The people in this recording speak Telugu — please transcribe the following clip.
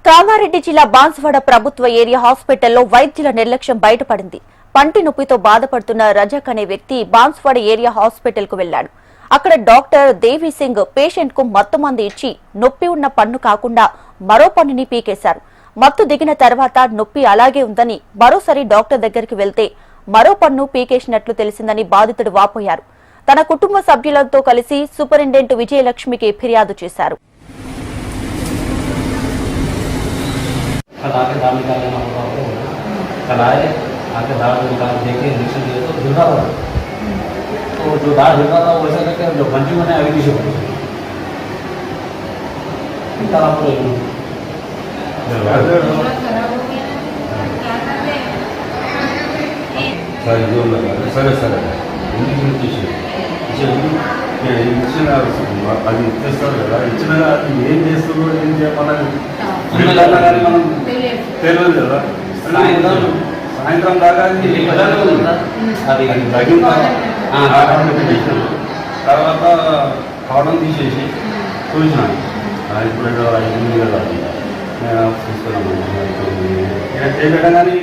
కామారెడ్డి జిల్లా బాన్సువాడ ప్రభుత్వ ఏరియా హాస్పిటల్లో వైద్యుల నిర్లక్ష్యం బయటపడింది. పంటి నొప్పితో బాధపడుతున్న రజక్ అనే వ్యక్తి బాన్సువాడ ఏరియా హాస్పిటల్ కు వెళ్లాడు. అక్కడ డాక్టర్ దేవి సింగ్ పేషెంట్ కు మత్తు మందు ఇచ్చి నొప్పి ఉన్న పన్ను కాకుండా మరో పన్నుని పీకేశారు. మత్తు దిగిన తర్వాత నొప్పి అలాగే ఉందని మరోసారి డాక్టర్ దగ్గరికి వెళ్తే మరో పన్ను పీకేసినట్లు తెలిసిందని బాధితుడు వాపోయారు. తన కుటుంబ సభ్యులతో కలిసి సూపరింటెండెంట్ విజయలక్ష్మికి ఫిర్యాదు చేశారు. कल आके दाल निकालना होगा तो कल आए आके दाल निकाल देखे इंजेक्शन दिए तो हिल रहा था। तो जो दाल हिल रहा था वो ऐसा करके जो घंटी मैंने अभी पीछे पड़ी निकाला पूरे సరే సరే ఇంజక్షన్ ఇచ్చిన అది ఇచ్చేస్తారు కదా, ఇచ్చిన ఏం చేస్తుందో ఏం చెప్పాలని కానీ మనం తెలియదు కదా. సాయంత్రం దాకా అది తగిన తర్వాత కావడం తీసేసి చూసినాను. ఇప్పుడు 5 తీసుకున్నాము చేయబెట్టగానే